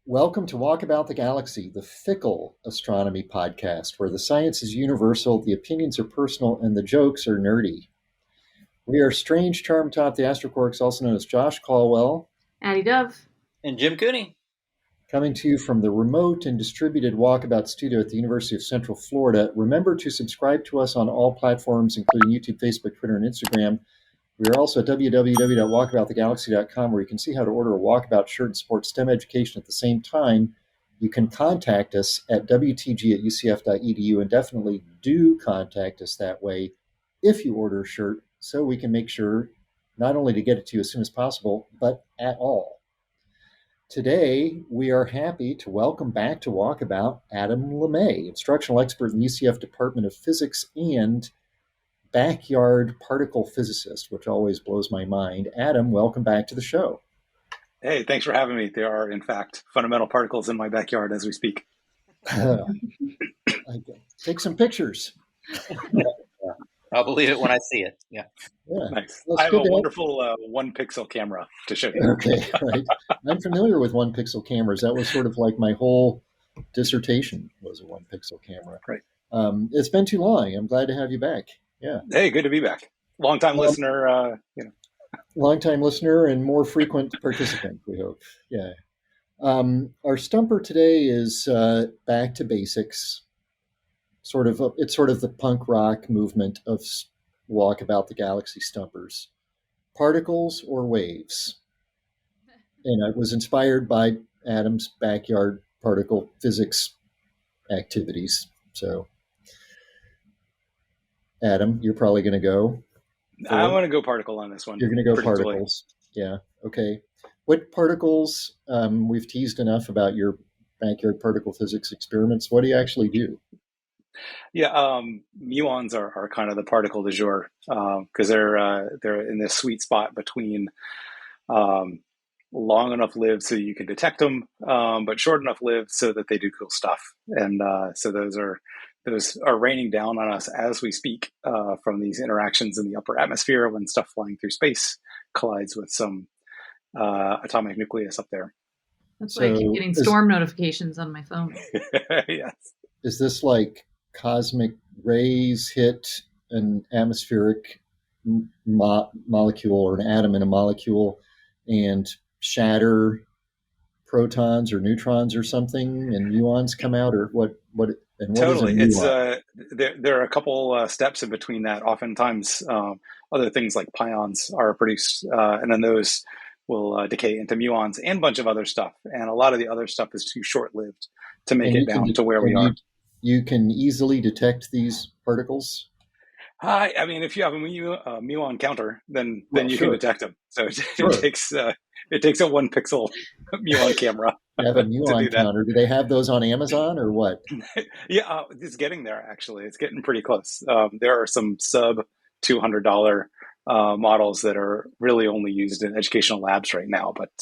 Welcome to Walkabout the Galaxy, the fickle astronomy podcast, where the science is universal, the opinions are personal, and the jokes are nerdy. We are Strange Charm Top, the Astroquarks, also known as Josh Caldwell, Addie Dove, and Jim Cooney. Coming to you from the remote and distributed Walkabout studio at the University of Central Florida. Remember to subscribe to us on all platforms, including YouTube, Facebook, Twitter, and Instagram. We are also at www.walkaboutthegalaxy.com, where you can see how to order a Walkabout shirt and support STEM education at the same time. You can contact us at wtg@ucf.edu, and definitely do contact us that way if you order a shirt, so we can make sure not only to get it to you as soon as possible, but at all. Today, we are happy to welcome back to Walkabout Adam LeMay, instructional expert in the UCF Department of Physics and backyard particle physicist, which always blows my mind. Adam, welcome back to the show. Hey, thanks for having me. There are, in fact, fundamental particles in my backyard as we speak. Take some pictures. I'll believe it when I see it. Yeah. Nice. Well, I have a wonderful 1 pixel camera to show you. Okay, right. I'm familiar with 1 pixel cameras. That was sort of like my whole dissertation was a 1 pixel camera. Right. It's been too long. I'm glad to have you back. Yeah. Hey, good to be back. Long-time listener, Long-time listener and more frequent participant, we hope. Yeah. Our stumper today is back to basics. It's sort of the punk rock movement of Walkabout the Galaxy stumpers. Particles or waves? And it was inspired by Adam's backyard particle physics activities. So, Adam, you're probably going to go. I'm going to go particle on this one. You're going to go particles. Yeah. Okay. What particles? We've teased enough about your backyard particle physics experiments. What do you actually do? Yeah, muons are kind of the particle du jour because they're in this sweet spot between long enough lived so you can detect them, but short enough lived so that they do cool stuff. And so those are raining down on us as we speak from these interactions in the upper atmosphere when stuff flying through space collides with some atomic nucleus up there. That's why I keep getting storm notifications on my phone. Yes. Is this like cosmic rays hit an atmospheric molecule or an atom in a molecule and shatter protons or neutrons or something, and muons come out, or what? And what totally, it's there are a couple steps in between that. Oftentimes, other things like pions are produced, and then those will decay into muons and a bunch of other stuff. And a lot of the other stuff is too short-lived to make it down to where we are. You can easily detect these particles? I mean, if you have a muon counter, then you can detect them. So it takes a 1 pixel muon camera. You have a muon counter. Do they have those on Amazon or what? Yeah, it's getting there, actually. It's getting pretty close. There are some sub $200 models that are really only used in educational labs right now, but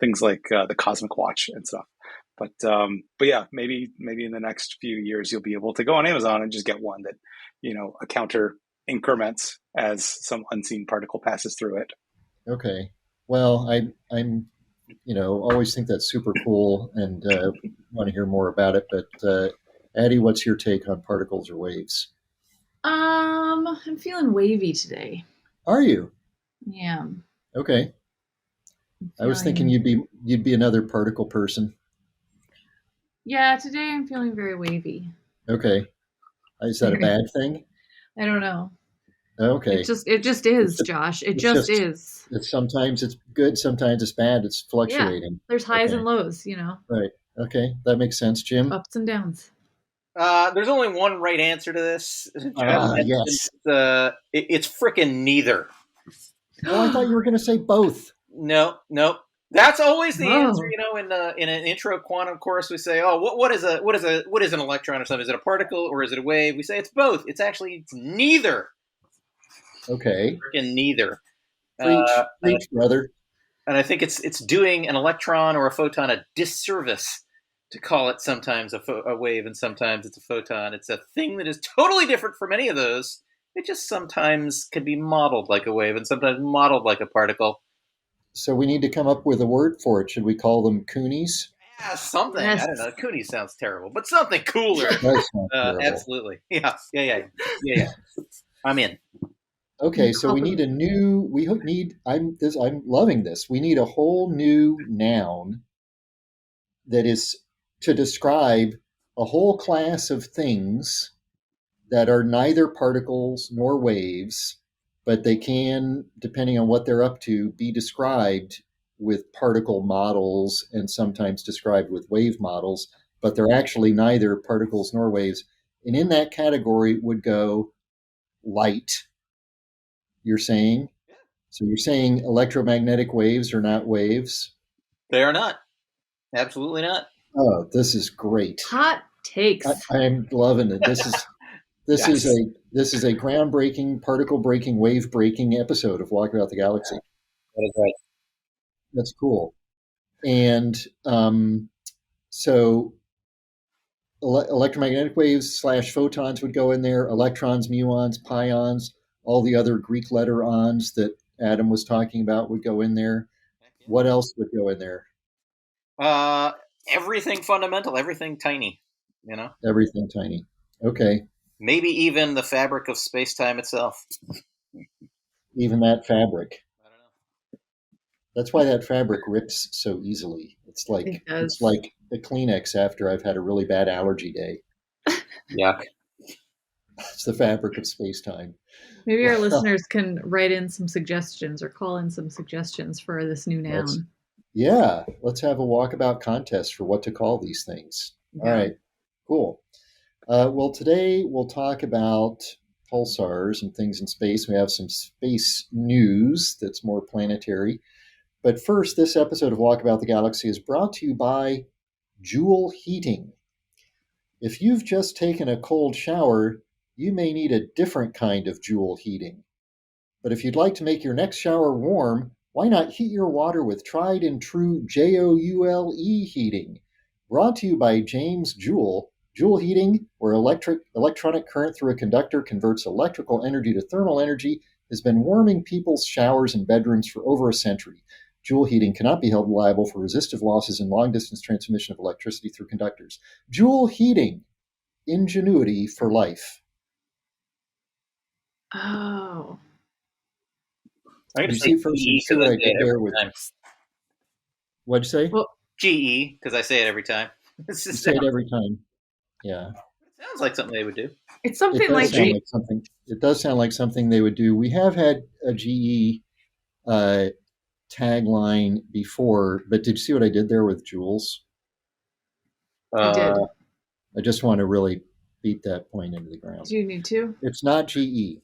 things like the Cosmic Watch and stuff. But yeah, maybe in the next few years you'll be able to go on Amazon and just get one that, a counter increments as some unseen particle passes through it. Okay. Well, I'm always think that's super cool and want to hear more about it. But Addie, what's your take on particles or waves? I'm feeling wavy today. Are you? Yeah. Okay. I was thinking you'd be another particle person. Yeah, today I'm feeling very wavy. Okay. Is that a bad thing? I don't know. Okay. It just is, Josh. It just is. Sometimes it's good, sometimes it's bad. It's fluctuating. Yeah, there's highs and lows, Right. Okay. That makes sense, Jim. Ups and downs. There's only one right answer to this. Yes. It's frickin' neither. Oh, I thought you were going to say both. No. That's always the answer, in an intro quantum course, we say, what is an electron or something? Is it a particle or is it a wave? We say it's both. It's neither. Okay. Freaking neither. Preach, brother. And I think it's doing an electron or a photon a disservice to call it sometimes a wave and sometimes it's a photon. It's a thing that is totally different from any of those. It just sometimes can be modeled like a wave and sometimes modeled like a particle. So we need to come up with a word for it. Should we call them Coonies? Yeah, something. Yes. I don't know. Cooney sounds terrible, but something cooler. It does sound terrible. Absolutely. Yeah. I'm in. Okay, so we need a new. I'm loving this. We need a whole new noun that is to describe a whole class of things that are neither particles nor waves, but they can, depending on what they're up to, be described with particle models and sometimes described with wave models, but they're actually neither particles nor waves. And in that category would go light, you're saying? So you're saying electromagnetic waves are not waves? They are not. Absolutely not. Oh, this is great. Hot takes. I'm loving it. This Yes. is a groundbreaking, particle breaking, wave breaking episode of Walkabout the Galaxy. That is right. That's cool. And so electromagnetic waves / photons would go in there, electrons, muons, pions, all the other Greek letter ons that Adam was talking about would go in there. What else would go in there? Everything fundamental, everything tiny, Everything tiny. Okay. Maybe even the fabric of space-time itself. Even that fabric. I don't know. That's why that fabric rips so easily. It's like a Kleenex after I've had a really bad allergy day. Yuck. It's the fabric of space-time. Maybe our listeners can write in some suggestions or call in some suggestions for this new noun. Let's have a walkabout contest for what to call these things. Yeah. All right, cool. Well, today we'll talk about pulsars and things in space. We have some space news that's more planetary. But first, this episode of Walkabout the Galaxy is brought to you by Joule Heating. If you've just taken a cold shower, you may need a different kind of Joule heating. But if you'd like to make your next shower warm, why not heat your water with tried and true Joule heating? Brought to you by James Joule. Joule heating, where electronic current through a conductor converts electrical energy to thermal energy, has been warming people's showers and bedrooms for over a century. Joule heating cannot be held liable for resistive losses in long-distance transmission of electricity through conductors. Joule heating, ingenuity for life. Oh. I'm going to You say see, first, GE you see because what I I say did it there every with. time. What'd you say? Well, GE because I say it every time. You say it every time. Yeah. It sounds like something they would do. it's something like It does sound like something they would do. We have had a GE tagline before, but did you see what I did there with Jules? I did. I just want to really beat that point into the ground. Do you need to? It's not GE.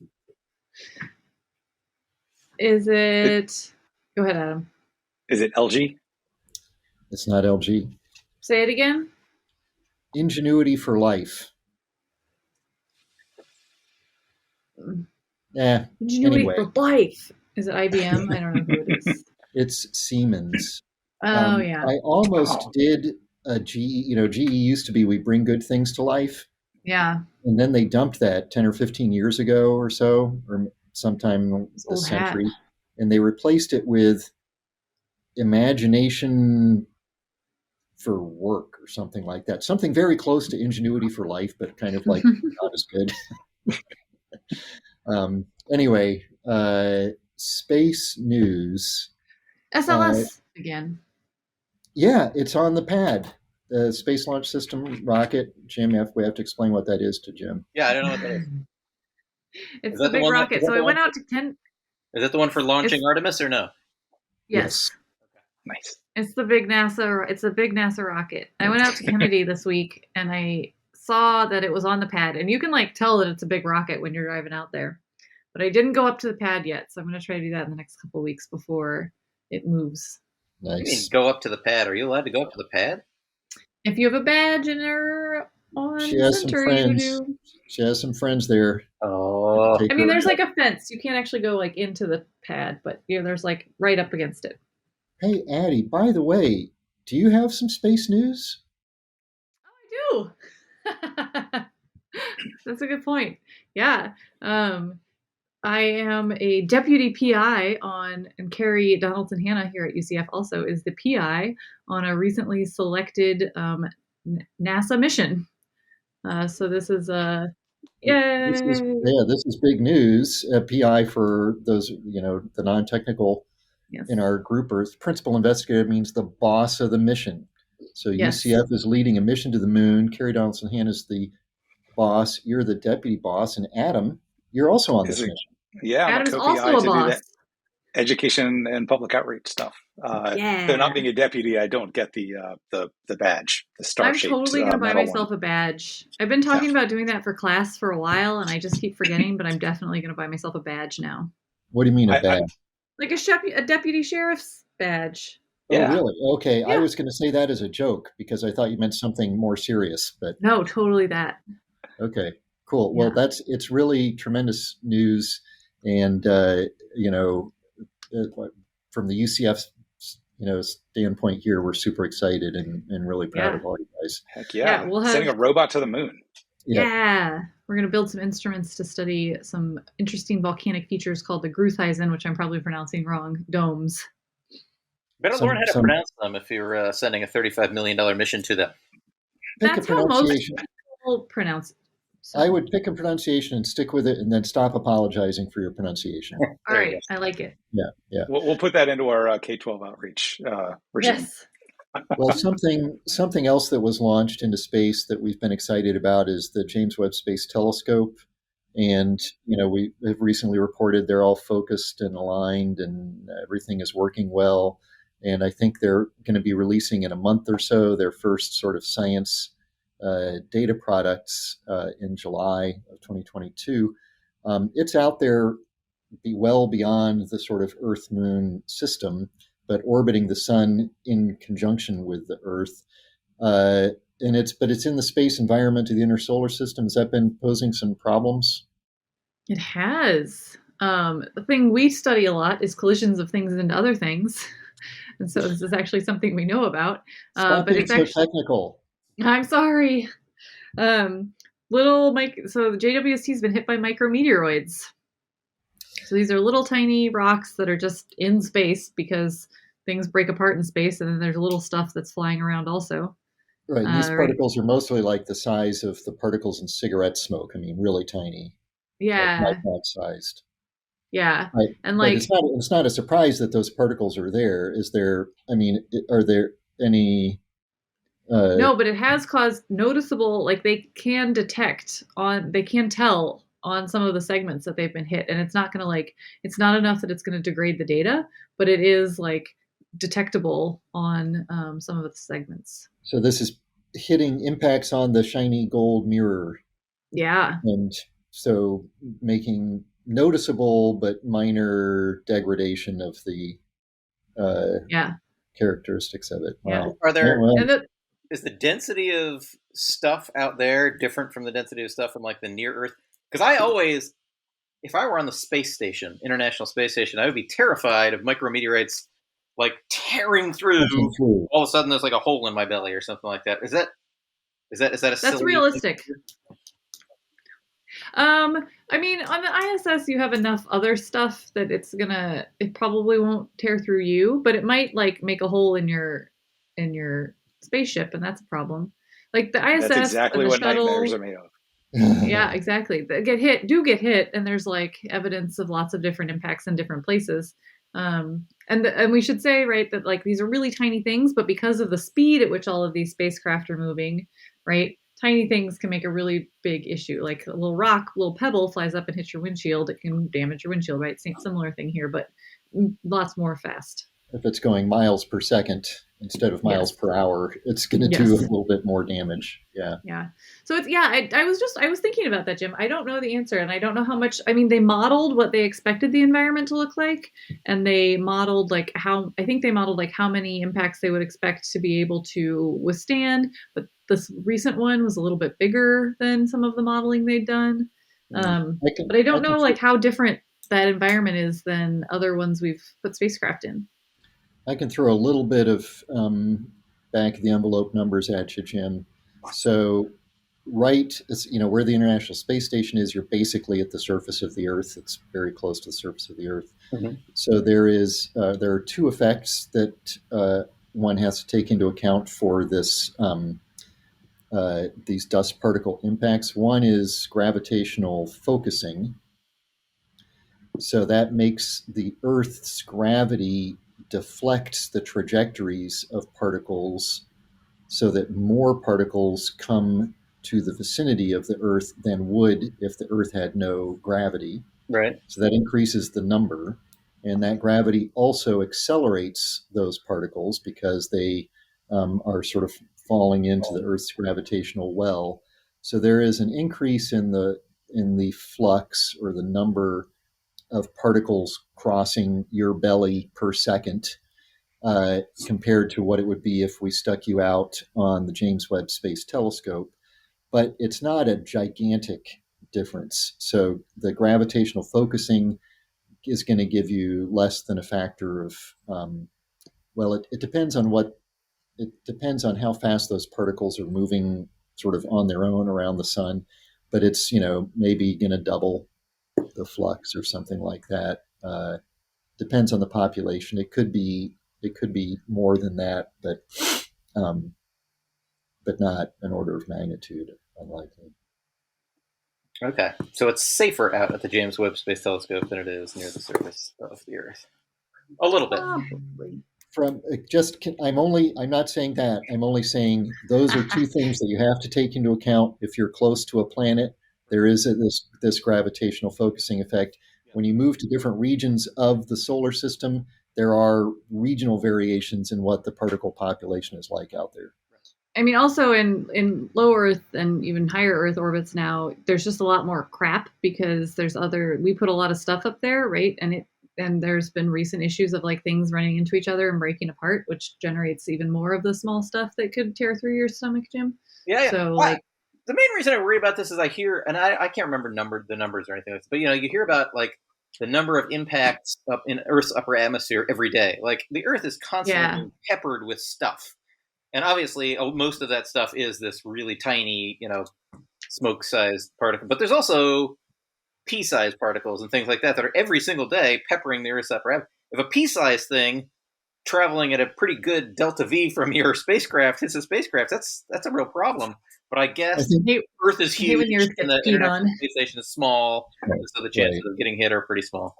Is it? Go ahead, Adam. Is it LG? It's not LG. Say it again. Ingenuity for life. Ingenuity Anyway. for life. Is it IBM? I don't know who it is. It's Siemens. Oh, yeah. I almost did a GE. GE used to be we bring good things to life. Yeah. And then they dumped that 10 or 15 years ago or so, or sometime this century. And they replaced it with imagination for work or something like that. Something very close to ingenuity for life, but kind of like not as good. Anyway, space news. SLS again. Yeah, it's on the pad. The Space Launch System rocket. Jim, we have to explain what that is to Jim. Yeah, I don't know what that is. It's the big rocket. So I went out to Ken. Is that the one for launching Artemis or no? Yes. Nice. It's the big NASA. It's a big NASA rocket. I went out to Kennedy this week and I saw that it was on the pad, and you can tell that it's a big rocket when you're driving out there. But I didn't go up to the pad yet, so I'm going to try to do that in the next couple of weeks before it moves. Nice. You mean go up to the pad? Are you allowed to go up to the pad? If you have a badge and are on She has center, some friends. you do. She has some friends there. Oh. I mean, there's a fence. You can't actually go into the pad, but there's right up against it. Hey, Addie, by the way, do you have some space news? Oh, I do. That's a good point. Yeah. I am a deputy PI on, and Carrie Donaldson Hanna here at UCF also is the PI on a recently selected NASA mission. So this is a yay! This is big news. PI, for those, the non-technical Yes. in our group, or principal investigator, means the boss of the mission. So Yes. UCF is leading a mission to the moon. Carrie Donaldson Hanna is the boss. You're the deputy boss, and Adam, you're also on this mission. Yeah, I'm Adam a is co-PI also a to do boss. that education and public outreach stuff. Though not being a deputy, I don't get the badge, the star-shaped I'm totally going to buy metal myself one. a badge. I've been talking about doing that for class for a while, and I just keep forgetting, but I'm definitely going to buy myself a badge now. What do you mean a badge? Like a deputy sheriff's badge. Oh, really? Okay. Yeah. I was going to say that as a joke because I thought you meant something more serious, but no, totally that. Okay, cool. Yeah. Well, it's really tremendous news, and from the UCF standpoint here, we're super excited and really proud of all you guys. Heck yeah! We'll sending a robot to the moon. Yeah, we're going to build some instruments to study some interesting volcanic features called the Grutheisen, which I'm probably pronouncing wrong, domes. Better learn how to pronounce them if you're sending a $35 million mission to them. That's how most people pronounce it. So. I would pick a pronunciation and stick with it, and then stop apologizing for your pronunciation. All right, I like it. Yeah. We'll put that into our K-12 outreach regime. Yes. Well, something else that was launched into space that we've been excited about is the James Webb Space Telescope, and we have recently reported they're all focused and aligned, and everything is working well. And I think they're going to be releasing in a month or so their first sort of science data products in July of 2022. It's out there well beyond the sort of Earth-Moon system, but orbiting the sun in conjunction with the Earth. But it's in the space environment of the inner solar system. Has that been posing some problems? It has. The thing we study a lot is collisions of things into other things. And so this is actually something we know about. Stop being so technical. I'm sorry. So the JWST has been hit by micrometeoroids. So these are little tiny rocks that are just in space because things break apart in space, and then there's little stuff that's flying around also. Right. These particles are mostly like the size of the particles in cigarette smoke. I mean, really tiny. Yeah. Like micron sized. Yeah. Right. And but it's not a surprise that those particles are there. Are there any no, but it has caused noticeable, they can tell on some of the segments that they've been hit, and it's not enough that it's going to degrade the data, but it is detectable on some of the segments. So this is hitting impacts on the shiny gold mirror. Yeah. And so making noticeable but minor degradation of the characteristics of it. Wow. Are there is the density of stuff out there different from the density of stuff in the near Earth? Because I always, if I were on the space station, International Space Station, I would be terrified of micrometeorites tearing through. All of a sudden, there's a hole in my belly or something like that. Is that a That's realistic. On the ISS, you have enough other stuff that it probably won't tear through you, but it might make a hole in your spaceship, and that's a problem. The ISS, that's exactly what shuttle, nightmares are made of. Yeah, exactly. They get hit, and there's evidence of lots of different impacts in different places. And we should say, right, that these are really tiny things, but because of the speed at which all of these spacecraft are moving, right, tiny things can make a really big issue. Like a little rock, a little pebble flies up and hits your windshield, it can damage your windshield, right? Similar thing here, but lots more fast. If it's going miles per second instead of miles per hour, it's going to do a little bit more damage. Yeah. Yeah. So it's, I was thinking about that, Jim. I don't know the answer, and I don't know how much, they modeled what they expected the environment to look like, and they modeled how many impacts they would expect to be able to withstand, but this recent one was a little bit bigger than some of the modeling they'd done. But I don't know how different that environment is than other ones we've put spacecraft in. I can throw a little bit of back of the envelope numbers at you, Jim. So right, where the International Space Station is, you're basically at the surface of the Earth. It's very close to the surface of the Earth. Mm-hmm. So there are two effects that one has to take into account for this these dust particle impacts. One is gravitational focusing. So that makes the Earth's gravity deflects the trajectories of particles so that more particles come to the vicinity of the Earth than would if the Earth had no gravity. Right. So that increases the number. And that gravity also accelerates those particles because they are sort of falling into the Earth's gravitational well. So there is an increase in the flux, or the number of particles crossing your belly per second, compared to what it would be if we stuck you out on the James Webb Space Telescope. But it's not a gigantic difference. So the gravitational focusing is going to give you less than a factor of, it depends on how fast those particles are moving sort of on their own around the sun, but it's, maybe going to double the flux or something like that. Depends on the population. It could be more than that, but not an order of magnitude unlikely. Okay, so it's safer out at the James Webb Space Telescope than it is near the surface of the Earth. A little bit. Probably. I'm not saying that. I'm only saying those are two things that you have to take into account if you're close to a planet. There is this gravitational focusing effect. When you move to different regions of the solar system, there are regional variations in what the particle population is like out there. I mean, also in low Earth and even higher Earth orbits now, there's just a lot more crap because we put a lot of stuff up there, right? And there's been recent issues of like things running into each other and breaking apart, which generates even more of the small stuff that could tear through your stomach, Jim. Yeah. So the main reason I worry about this is I hear, and I can't remember the numbers or anything like this, but you hear about like the number of impacts up in Earth's upper atmosphere every day. Like the Earth is constantly peppered with stuff. And obviously, most of that stuff is this really tiny, smoke-sized particle. But there's also pea-sized particles and things like that are every single day peppering the Earth's upper atmosphere. If a pea-sized thing traveling at a pretty good delta V from your spacecraft hits a spacecraft, that's a real problem. But I guess Earth is huge and the International Space Station is small, so the chances of getting hit are pretty small.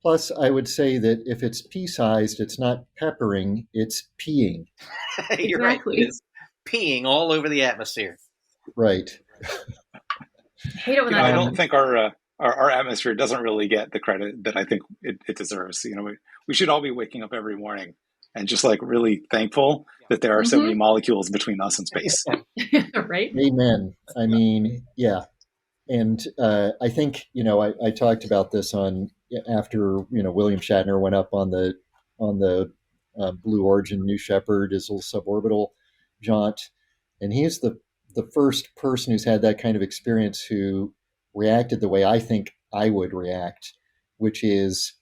Plus, I would say that if it's pea-sized, it's not peppering, it's peeing. You're right. It's peeing all over the atmosphere. Right. I hate it when I don't think our atmosphere doesn't really get the credit that I think it deserves. We should all be waking up every morning and just like really thankful that there are so many molecules between us and space. Right. Amen. I mean, yeah. And I think, I talked about this after, William Shatner went up on the Blue Origin New Shepard, his little suborbital jaunt. And he's the first person who's had that kind of experience who reacted the way I think I would react, which is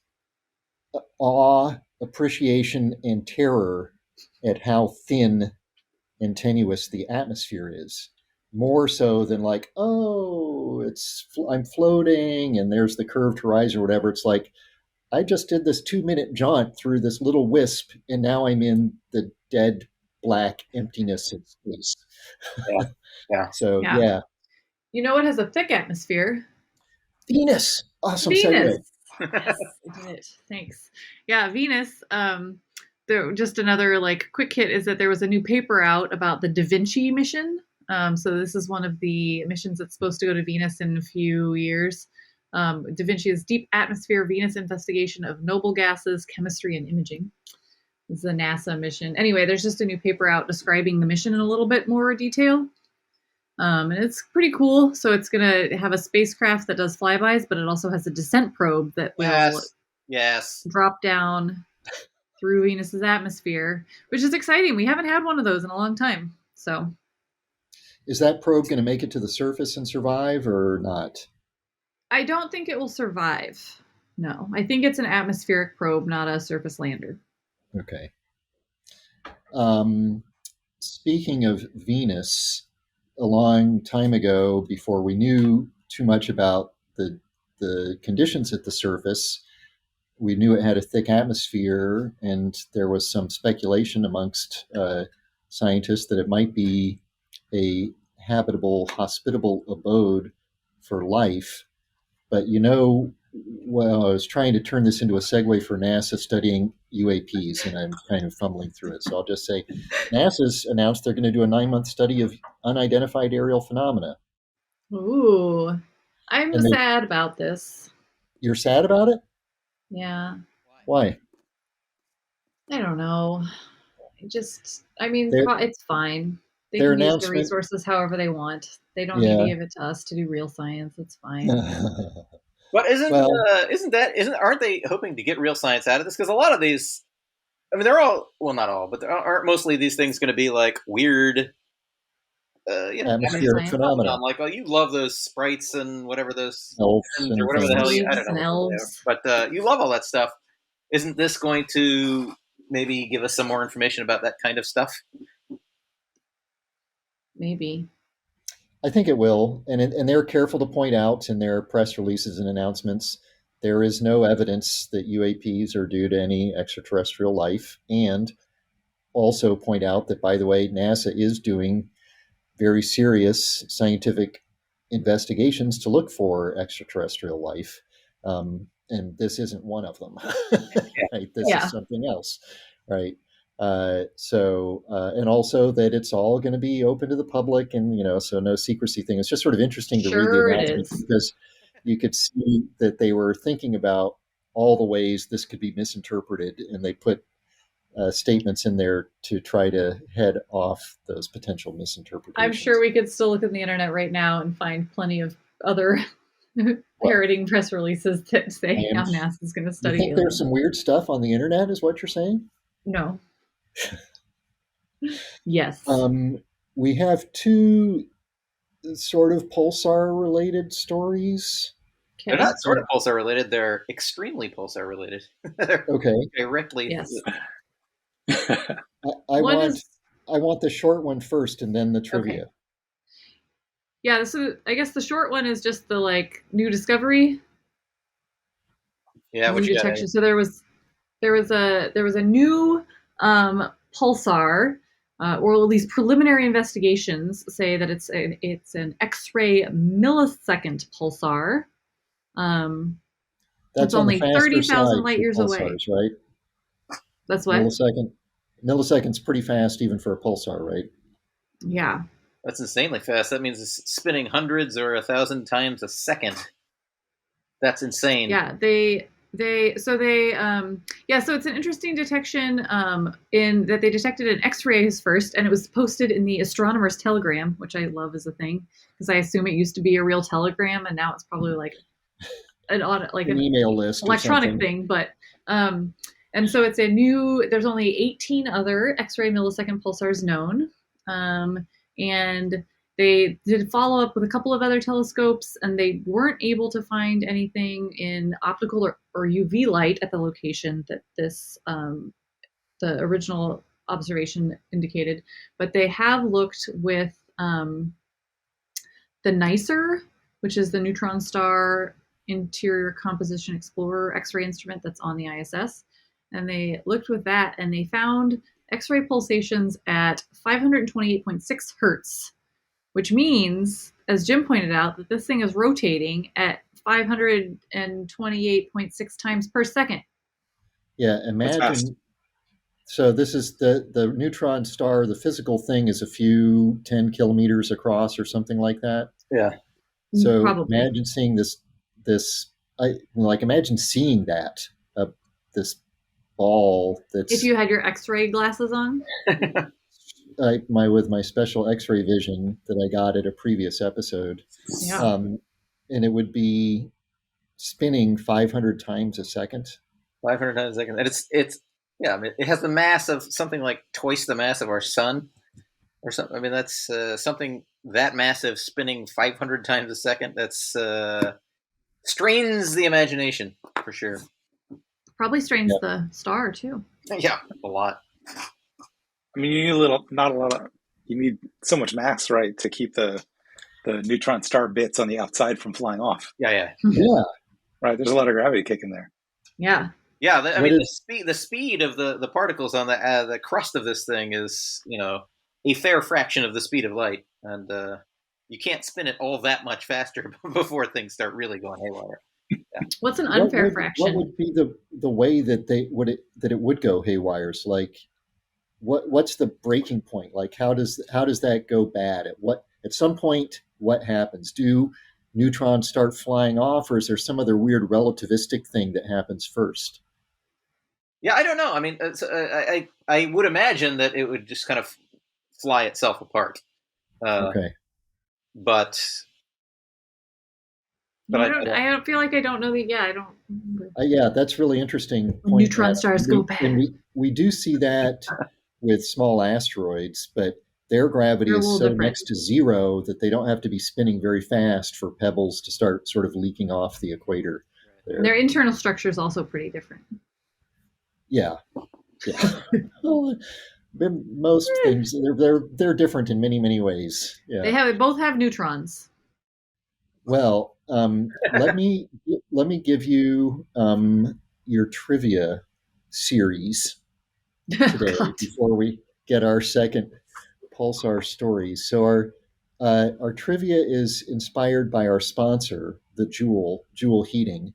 awe, appreciation, and terror at how thin and tenuous the atmosphere is. More so than like, oh, I'm floating and there's the curved horizon or whatever. It's like, I just did this 2-minute jaunt through this little wisp and now I'm in the dead black emptiness of space. Yeah. So, yeah. You know what has a thick atmosphere? Venus. Awesome Venus. segue. Yes, I did it. Thanks. Yeah, Venus. Just another like quick hit is that there was a new paper out about the Da Vinci mission. So this is one of the missions that's supposed to go to Venus in a few years. Da Vinci's Deep Atmosphere Venus Investigation of Noble Gases, Chemistry, and Imaging. This is a NASA mission. Anyway, there's just a new paper out describing the mission in a little bit more detail. And it's pretty cool. So it's going to have a spacecraft that does flybys, but it also has a descent probe that will drop down through Venus's atmosphere, which is exciting. We haven't had one of those in a long time. So, is that probe going to make it to the surface and survive or not? I don't think it will survive. No, I think it's an atmospheric probe, not a surface lander. Okay. Speaking of Venus, a long time ago, before we knew too much about the conditions at the surface, we knew it had a thick atmosphere, and there was some speculation amongst scientists that it might be a habitable, hospitable abode for life. But well, I was trying to turn this into a segue for NASA studying UAPs, and I'm kind of fumbling through it. So I'll just say NASA's announced they're going to do a 9-month study of unidentified aerial phenomena. Ooh, I'm And sad about this. you're sad about it? Yeah, Why? I don't know. Their, It's fine. They their can use the announcement, resources however they want. They don't need to yeah. give it to us to do real science. It's fine. But Well, aren't they hoping to get real science out of this? Because a lot of these, I mean, they're all, well, not all, but aren't mostly these things going to be like weird, atmospheric phenomena. like, oh, you love those sprites and whatever those Elves or and whatever the hell things. I don't know, And elves. but you love all that stuff. Isn't this going to maybe give us some more information about that kind of stuff? Maybe. I think it will, and they're careful to point out in their press releases and announcements there is no evidence that UAPs are due to any extraterrestrial life, and also point out that, by the way, NASA is doing very serious scientific investigations to look for extraterrestrial life, and this isn't one of them. Right? This Yeah. is something else, right? And also that it's all going to be open to the public, and so no secrecy thing. It's just sort of interesting to read the Sure it announcement is. because you could see that they were thinking about all the ways this could be misinterpreted, and they put statements in there to try to head off those potential misinterpretations. I'm sure we could still look on the internet right now and find plenty of other parroting press releases that say how NASA's going to study. You think there's some weird stuff on the internet, is what you're saying? No. Yes. We have two sort of Pulsar related stories. Okay. They're not sort of Pulsar related, they're extremely Pulsar related. Okay. Directly. Yes. I want the short one first and then the trivia. Okay. Yeah, so I guess the short one is just the new discovery. Yeah, new detection. So there was a new pulsar, or at least preliminary investigations say that it's an X-ray millisecond pulsar. That's only 30,000 light years away. Right? That's what? Millisecond's pretty fast even for a pulsar, right? Yeah. That's insanely fast. That means it's spinning hundreds or 1,000 times a second. That's insane. Yeah, so it's an interesting detection in that they detected an X-rays first, and it was posted in the Astronomer's Telegram, which I love as a thing because I assume it used to be a real telegram, and now it's probably like an email list, electronic thing. But and so it's there's only 18 other X-ray millisecond pulsars known, and they did follow up with a couple of other telescopes, and they weren't able to find anything in optical or UV light at the location that this the original observation indicated. But they have looked with the NICER, which is the Neutron Star Interior Composition Explorer X-ray instrument that's on the ISS. And they looked with that, and they found X-ray pulsations at 528.6 hertz, which means, as Jim pointed out, that this thing is rotating at 528.6 times per second. Yeah, imagine. So this is the neutron star. The physical thing is a few 10 kilometers across or something like that. Yeah. So Probably. Imagine seeing imagine seeing that, this ball that's... If you had your X-ray glasses on? with my special X-ray vision that I got at a previous episode. Yeah. And it would be spinning 500 times a second. 500 times a second. And it's it has the mass of something like twice the mass of our sun or something. I mean, that's something that massive spinning 500 times a second. That's strains the imagination for sure. Probably strains the star too. Yeah, a lot. I mean, you you need so much mass, right, to keep the neutron star bits on the outside from flying off. Yeah. Right. There's a lot of gravity kicking there. Yeah. Yeah, the speed of the particles on the crust of this thing is, a fair fraction of the speed of light, and you can't spin it all that much faster before things start really going haywire. Yeah. What's an unfair fraction? What would be the way that it would go haywires? Like, what's the breaking point? Like, how does that go bad? At some point, what happens? Do neutrons start flying off, or is there some other weird relativistic thing that happens first? Yeah, I don't know. I mean, I would imagine that it would just kind of fly itself apart. Okay. But I don't feel like I don't know the. Yeah, I don't. Yeah, that's really interesting. Neutron stars go bad. And we do see that with small asteroids, but their gravity is so next to zero that they don't have to be spinning very fast for pebbles to start sort of leaking off the equator. Their internal structure is also pretty different. Yeah. Well, most things they're different in many, many ways. Yeah. They both have neutrons. Well, let me give you your trivia series today before we get our second Pulsar stories. So our trivia is inspired by our sponsor, the Joule Heating,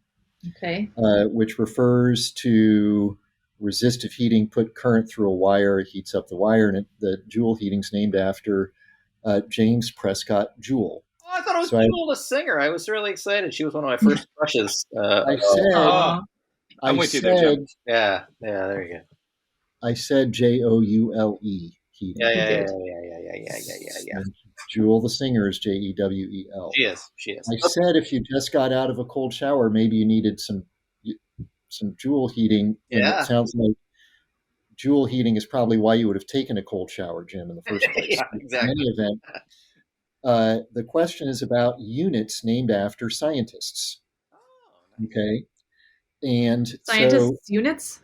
okay, which refers to resistive heating. Put current through a wire, it heats up the wire, and the Joule Heating's named after James Prescott Joule. Oh, I thought it was Joule the singer. I was really excited. She was one of my first crushes. I'm with you there, Jim. Yeah, there you go. I said Joule Heating. Yeah. Joule the singer is Jewel. She is. I said if you just got out of a cold shower, maybe you needed some Joule heating. And it sounds like Joule heating is probably why you would have taken a cold shower, Jim, in the first place. Yeah, exactly. In any event, the question is about units named after scientists. Oh, nice. Okay. And units?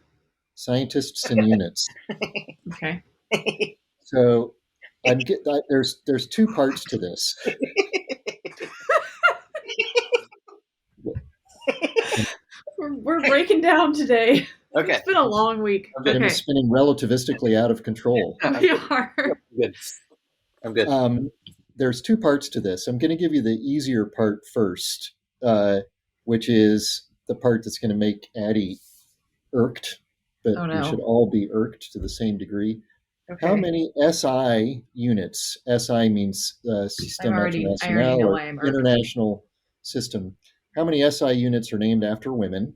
Scientists and units. Okay. So there's two parts to this. We're breaking down today. Okay. It's been a long week. I'm spinning relativistically out of control. We are. I'm good. There's two parts to this. I'm going to give you the easier part first, which is the part that's going to make Addie irked, but we should all be irked to the same degree. Okay. How many SI units? SI means Sistema International or International System. How many SI units are named after women?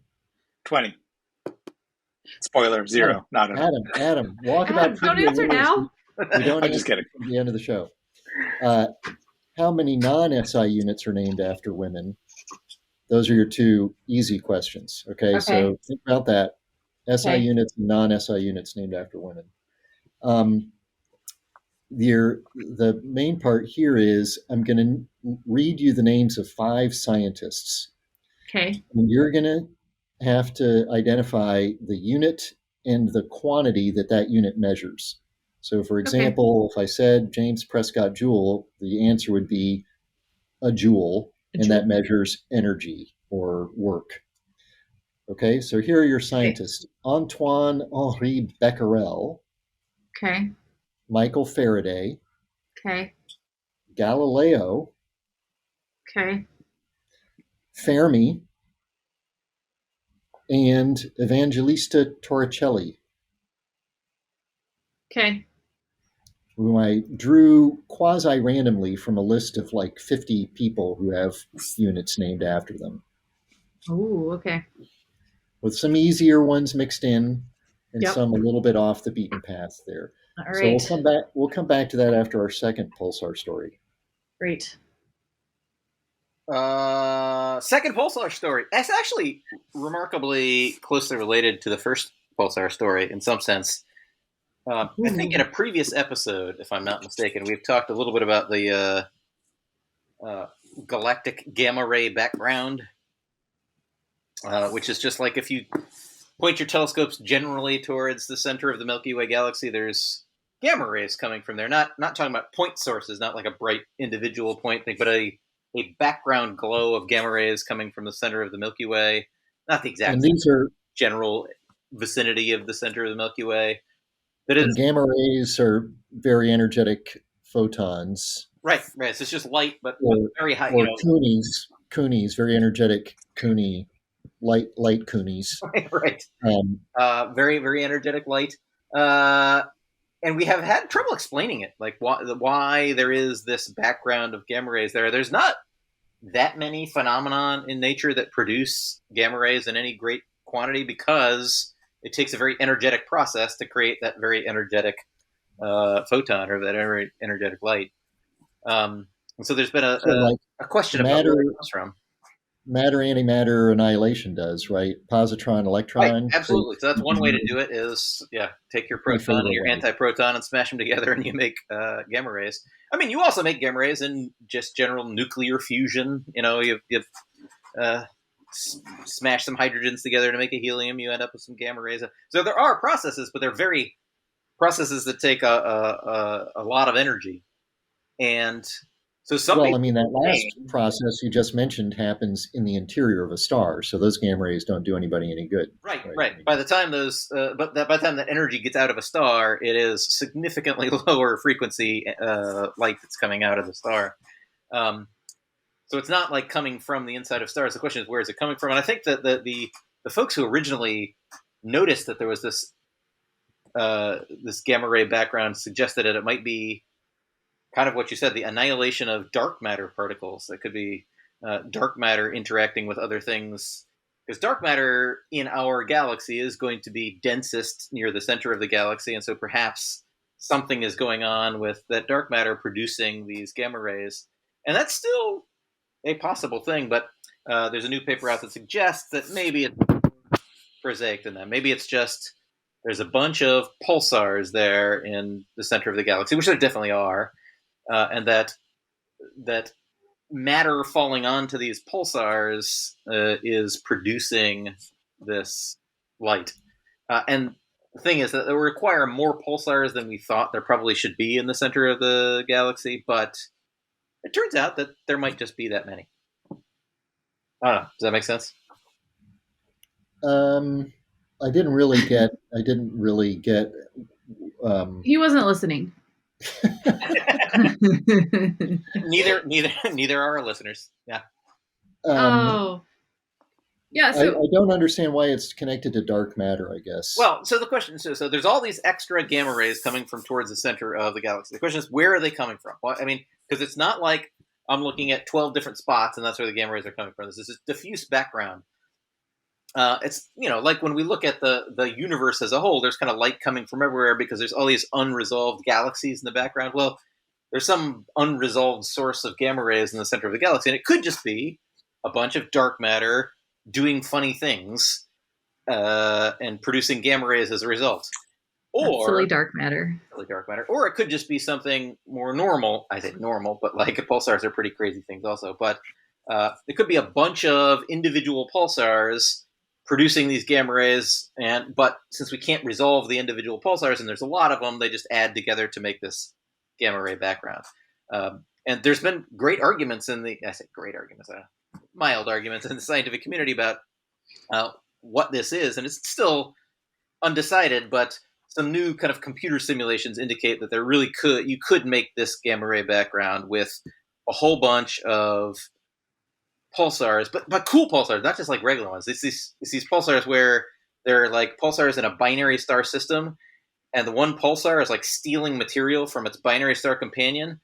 20. Spoiler, 0. Not enough. Adam, Walkabout. Don't answer now. We don't. I'm just kidding. At the end of the show. How many non-SI units are named after women? Those are your two easy questions. Okay. So think about that. SI units and non-SI units named after women. The main part here is I'm going to read you the names of 5 scientists. Okay. And you're going to have to identify the unit and the quantity that unit measures. So, for example, if I said James Prescott Joule, the answer would be a joule, and that measures energy or work. Okay, so here are your scientists. Antoine-Henri Becquerel. Okay. Michael Faraday. Okay. Galileo. Okay. Fermi. And Evangelista Torricelli. Okay. Whom I drew quasi-randomly from a list of like 50 people who have units named after them. Oh, okay. With some easier ones mixed in and some a little bit off the beaten path there. All right. So we'll come back to that after our second Pulsar story. Great. Second Pulsar story. That's actually remarkably closely related to the first Pulsar story in some sense. I think in a previous episode, if I'm not mistaken, we've talked a little bit about the galactic gamma ray background, which is just like if you point your telescopes generally towards the center of the Milky Way galaxy, there's gamma rays coming from there. Not talking about point sources, not like a bright individual point thing, but a background glow of gamma rays coming from the center of the Milky Way. Not the exact And these are general vicinity of the center of the Milky Way. That and is gamma rays are very energetic photons, right. So it's just light, but very high. or Coonies, very energetic Coonie, light Coonies. Right. Very, very energetic light. And we have had trouble explaining it, like why there is this background of gamma rays there. There's not that many phenomenon in nature that produce gamma rays in any great quantity, because it takes a very energetic process to create that very energetic photon, or that energetic light. And so there's been a question about where it comes from. Matter antimatter annihilation does, right? Positron, electron. Right, absolutely. So that's one way to do it is, take your proton and your antiproton and smash them together, and you make gamma rays. I mean, you also make gamma rays in just general nuclear fusion. You smash some hydrogens together to make a helium, you end up with some gamma rays. So there are processes, but they're very processes that take a lot of energy. And so that last process you just mentioned happens in the interior of a star, so those gamma rays don't do anybody any good. Right. By the time by the time that energy gets out of a star, it is significantly lower frequency light that's coming out of the star. So it's not like coming from the inside of stars. The question is, where is it coming from? And I think that the folks who originally noticed that there was this gamma ray background suggested that it might be kind of what you said, the annihilation of dark matter particles. That could be dark matter interacting with other things. Because dark matter in our galaxy is going to be densest near the center of the galaxy, and so perhaps something is going on with that dark matter producing these gamma rays. And that's still a possible thing, but there's a new paper out that suggests that maybe it's more prosaic than that. Maybe it's just there's a bunch of pulsars there in the center of the galaxy, which there definitely are. And that matter falling onto these pulsars is producing this light. And the thing is that they require more pulsars than we thought there probably should be in the center of the galaxy, but it turns out that there might just be that many. I don't know. Does that make sense? I didn't really get. He wasn't listening. Neither are our listeners. Yeah. Yeah. So I don't understand why it's connected to dark matter, I guess. Well, so the question is, so there's all these extra gamma rays coming from towards the center of the galaxy. The question is, where are they coming from? Well, I mean, because it's not like I'm looking at 12 different spots and that's where the gamma rays are coming from. This is a diffuse background. It's, like when we look at the universe as a whole, there's kind of light coming from everywhere because there's all these unresolved galaxies in the background. Well, there's some unresolved source of gamma rays in the center of the galaxy, and it could just be a bunch of dark matter doing funny things and producing gamma rays as a result. Or silly dark matter. Or it could just be something more normal. I say normal, but like pulsars are pretty crazy things also. But it could be a bunch of individual pulsars producing these gamma rays, but since we can't resolve the individual pulsars, and there's a lot of them, they just add together to make this gamma ray background. And there's been great arguments mild arguments in the scientific community about what this is, and it's still undecided, but some new kind of computer simulations indicate that you could make this gamma ray background with a whole bunch of pulsars, but cool pulsars, not just like regular ones. It's these pulsars where they're like pulsars in a binary star system, and the one pulsar is like stealing material from its binary star companion.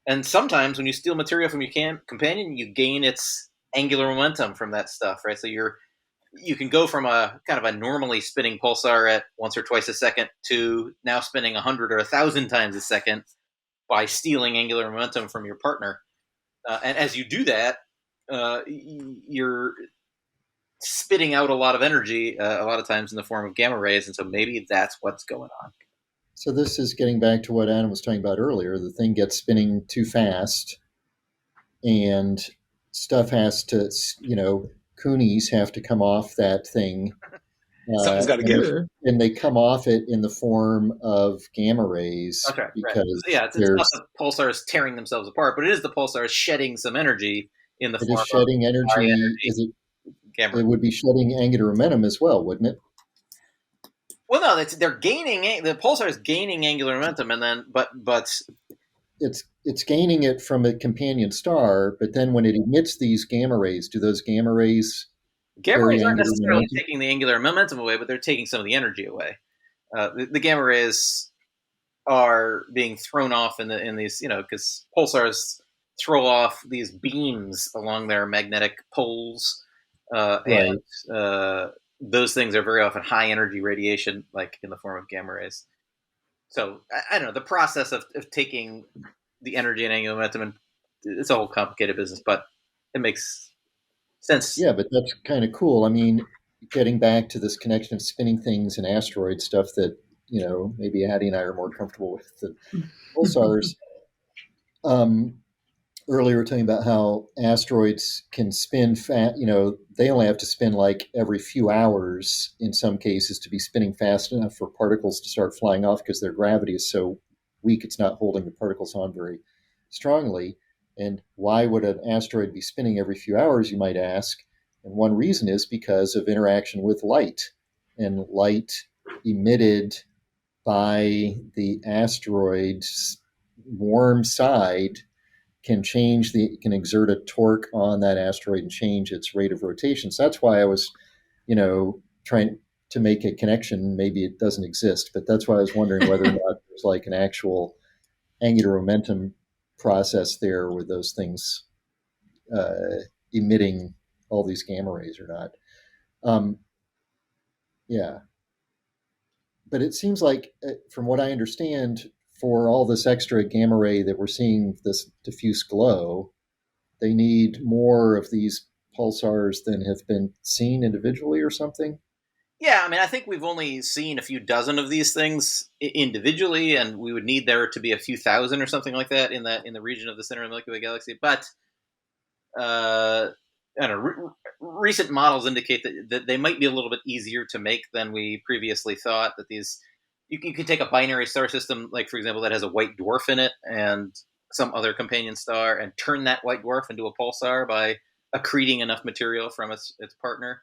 And sometimes when you steal material from your companion, you gain its angular momentum from that stuff, right? So you can go from a kind of a normally spinning pulsar at once or twice a second to now spinning 100 or 1,000 times a second by stealing angular momentum from your partner. And as you do that, you're spitting out a lot of energy, a lot of times in the form of gamma rays, and so maybe that's what's going on. So this is getting back to what Adam was talking about earlier. The thing gets spinning too fast, and stuff has to, Coonies have to come off that thing Something's got to give. And they come off it in the form of gamma rays. That's right. Because it's not the pulsars tearing themselves apart, but it is the pulsars shedding some energy in the form of shedding energy. It would be shedding angular momentum as well, wouldn't it? Well, no, they're gaining the pulsars gaining angular momentum, and then but it's gaining it from a companion star, but then when it emits these gamma rays, do those gamma rays aren't necessarily taking the angular momentum away, but they're taking some of the energy away. The gamma rays are being thrown off in these, because pulsars throw off these beams along their magnetic poles, and those things are very often high energy radiation, like in the form of gamma rays. So I don't know, the process of taking the energy and angular momentum, and it's a whole complicated business, but it makes sense. Yeah, but that's kind of cool. I mean, getting back to this connection of spinning things and asteroid stuff that, maybe Addie and I are more comfortable with than pulsars. Earlier we were talking about how asteroids can spin they only have to spin like every few hours in some cases to be spinning fast enough for particles to start flying off, because their gravity is so weak it's not holding the particles on very strongly. And why would an asteroid be spinning every few hours, you might ask? And one reason is because of interaction with light. And light emitted by the asteroid's warm side can exert a torque on that asteroid and change its rate of rotation. So that's why I was, trying to make a connection. Maybe it doesn't exist, but that's why I was wondering whether or not there's like an actual angular momentum process there with those things emitting all these gamma rays or not. Yeah. But it seems like, from what I understand, for all this extra gamma ray that we're seeing, this diffuse glow, they need more of these pulsars than have been seen individually or something? Yeah, I mean, I think we've only seen a few dozen of these things individually, and we would need there to be a few thousand or something like that in the region of the center of the Milky Way galaxy. But I don't know, recent models indicate that they might be a little bit easier to make than we previously thought. That these you can take a binary star system, like for example, that has a white dwarf in it and some other companion star, and turn that white dwarf into a pulsar by accreting enough material from its partner.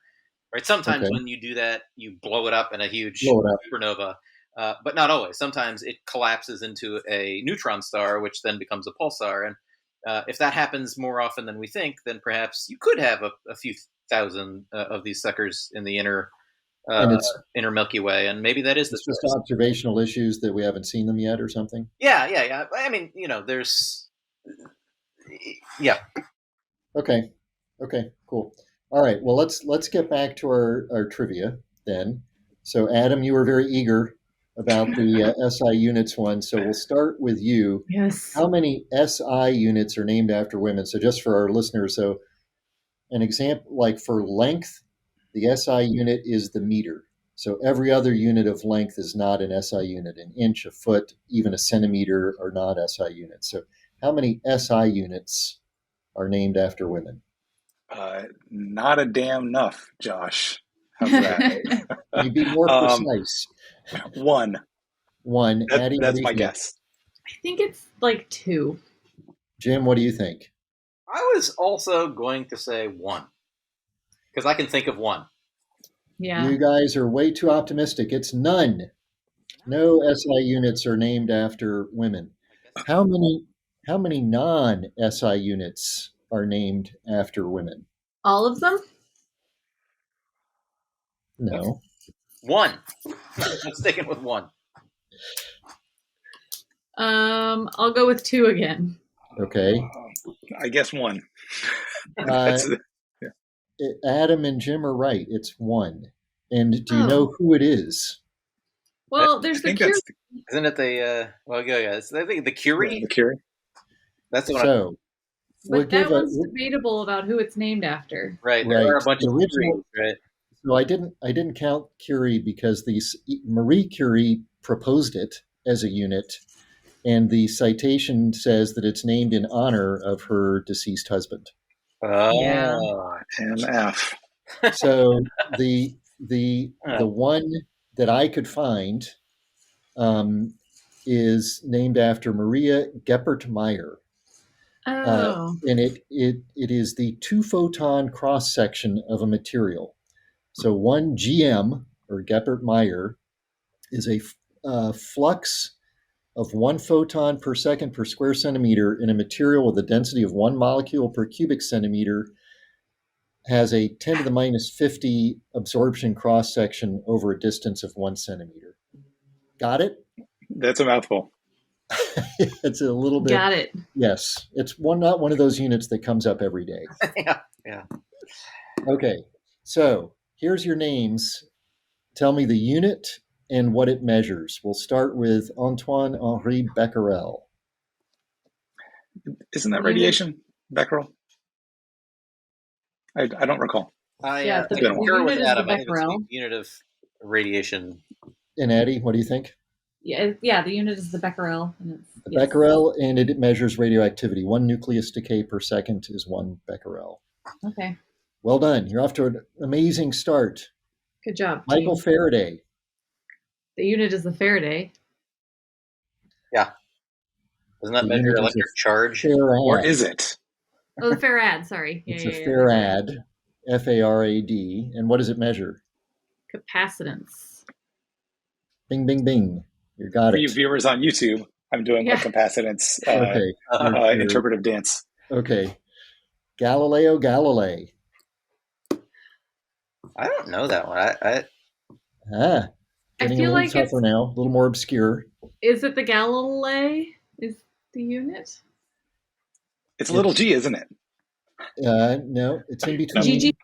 Right. Sometimes when you do that, you blow it up in a huge supernova, but not always. Sometimes it collapses into a neutron star, which then becomes a pulsar. And if that happens more often than we think, then perhaps you could have a few thousand of these suckers in the inner Milky Way, and maybe that is just observational issues that we haven't seen them yet, or something. Yeah. I mean, there's, yeah. Okay, cool. All right. Well, let's get back to our trivia then. So, Adam, you were very eager about the SI units one. So we'll start with you. Yes. How many SI units are named after women? So just for our listeners, so an example, like for length, the SI unit is the meter. So every other unit of length is not an SI unit. An inch, a foot, even a centimeter are not SI units. So how many SI units are named after women? Not a damn enough, Josh. How's that? Can you be more precise? One. Addie, that's my guess. I think it's like 2. Jim, what do you think? I was also going to say 1, because I can think of 1. Yeah. You guys are way too optimistic. It's none. No SI units are named after women. How many non-SI units are named after women? All of them? No. 1. I'm sticking with 1. I'll go with 2 again. Okay. I guess 1. Adam and Jim are right. It's 1. And do you know who it is? Well, there's the Curie. Isn't it the I think the Curie? Yeah, the Curie. That's the one. So, but that one's debatable about who it's named after. Right. There are a bunch of Curies, right? So I didn't count Curie because Marie Curie proposed it as a unit, and the citation says that it's named in honor of her deceased husband. Oh, yeah. MF. So the The one that I could find is named after Maria Geppert-Meyer. Oh. And it is the 2-photon cross section of a material. So 1 GM, or Geppert-Meyer, is a flux of 1 photon per second per square centimeter in a material with a density of 1 molecule per cubic centimeter, has a 10 to the minus 50 absorption cross section over a distance of 1 centimeter. Got it? That's a mouthful. It's a little bit. Got it. Yes, it's not one of those units that comes up every day. Yeah. Okay, so here's your names. Tell me the unit and what it measures. We'll start with Antoine Henri Becquerel. Isn't that radiation, Becquerel? I don't recall. Yeah, the concur with unit is Adam. the I think it's Becquerel. the unit of radiation. And Addie, what do you think? Yeah, the unit is the Becquerel. The Becquerel, and it measures radioactivity. 1 nucleus decay per second is 1 Becquerel. Okay. Well done. You're off to an amazing start. Good job, Michael team. Faraday. The unit is the Faraday. Yeah. Doesn't that The measure unit is electric charge? Farad. Or is it? Oh, the Farad, sorry. It's a Farad, F-A-R-A-D. And what does it measure? Capacitance. Bing, bing, bing. You got For it. you viewers on YouTube, I'm doing a capacitance Okay. interpretive dance. Okay. Galileo Galilei. I don't know that one. Getting feel a little like tougher now, a little more obscure. Is it the Galilei? Is the unit? It's a little g, isn't it? No, it's in between. GG.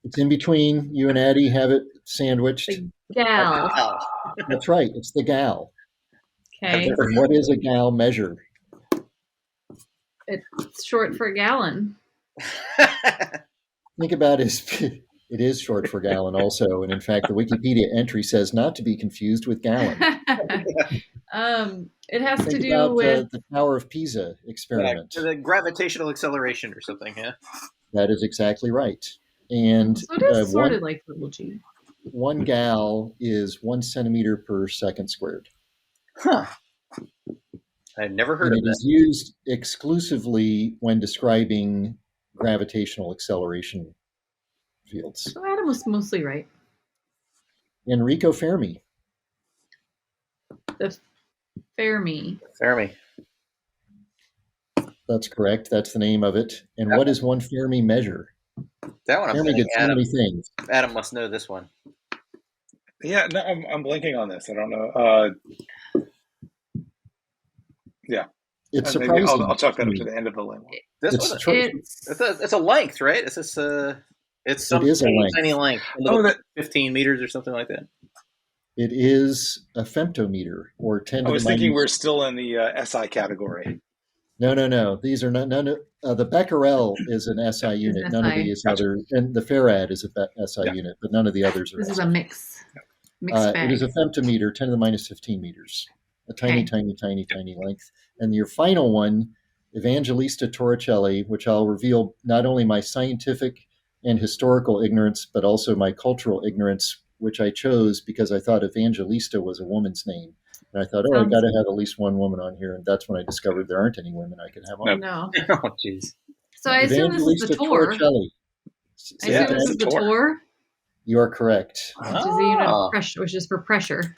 It's in between. You and Addie have it sandwiched. The Gal. That's right. It's the gal. Okay. And what is a gal measure? It's short for gallon. Think about it. It is short for gallon also. And in fact, the Wikipedia entry says not to be confused with gallon. It has Think to do about with the Tower of Pisa experiment. The gravitational acceleration or something, yeah? That is exactly right. And so it is sorted like little g. 1 gal is 1 centimeter per second squared. Huh. I've never heard and of that. It is used exclusively when describing gravitational acceleration fields. So Adam was mostly right. Enrico Fermi. The Fermi. Fermi. That's correct. That's the name of it. And what does 1 Fermi measure? That one I'm Fermi thinking did so many things. Adam must know this one. Yeah, no, I'm blanking on this. I don't know. Yeah. It's Maybe surprising. I'll chalk that up to the end of the line. It's a length, right? It's this it's some It is a length. tiny length. 15 meters or something like that. It is a femtometer, or 10 to the minus. I was thinking we're still in the SI category. No. These are none. The Becquerel is an SI unit. None of these other, and the Farad is a SI unit, but none of the others are. This is SI. a mix. Mixed bag. It is a femtometer, 10 to the minus 15 meters. A tiny length. And your final one, Evangelista Torricelli, which I'll reveal not only my scientific and historical ignorance, but also my cultural ignorance, which I chose because I thought Evangelista was a woman's name. And I thought, I got to have at least one woman on here. And that's when I discovered there aren't any women I could have on. No. Oh, jeez. So I assume this is the Tor. Torricelli. I assume this is the Tor. You are correct. Which is the unit of pressure, which is for pressure.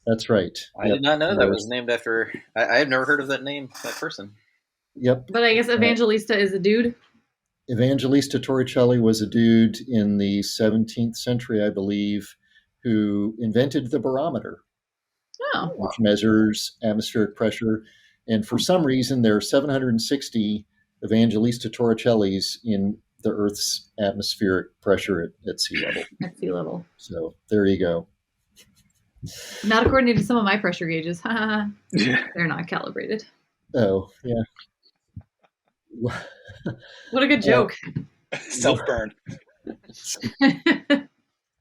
That's right. I did not know that was named after. I have never heard of that name, that person. Yep. But I guess Evangelista is a dude. Evangelista Torricelli was a dude in the 17th century, I believe, who invented the barometer, which measures atmospheric pressure. And for some reason, there are 760 Evangelista Torricellis in the Earth's atmospheric pressure at sea level. At sea level. So there you go. Not according to some of my pressure gauges. They're not calibrated. Oh, yeah. What a good joke. Self-burn.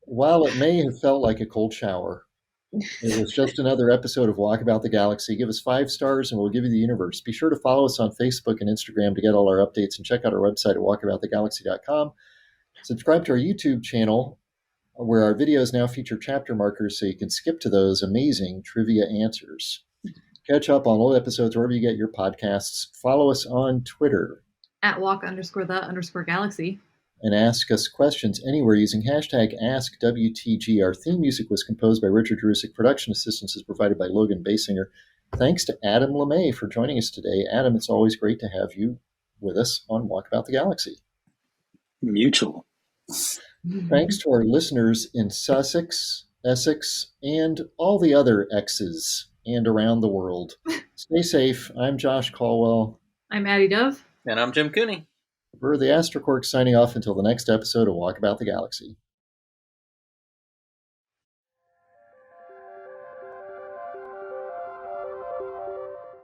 While it may have felt like a cold shower, it was just another episode of Walkabout the Galaxy. Give us 5 stars and we'll give you the universe. Be sure to follow us on Facebook and Instagram to get all our updates, and check out our website at walkaboutthegalaxy.com. Subscribe to our YouTube channel where our videos now feature chapter markers so you can skip to those amazing trivia answers. Catch up on old episodes wherever you get your podcasts. Follow us on Twitter. At walk_the_galaxy. And ask us questions anywhere using hashtag AskWTG. Our theme music was composed by Richard Jerusik. Production assistance is provided by Logan Basinger. Thanks to Adam LeMay for joining us today. Adam, it's always great to have you with us on Walkabout the Galaxy. Mutual. Thanks to our listeners in Sussex, Essex, and all the other X's and around the world. Stay safe. I'm Josh Caldwell. I'm Addie Dove. And I'm Jim Cooney. We're the Astrocork signing off until the next episode of Walkabout the Galaxy.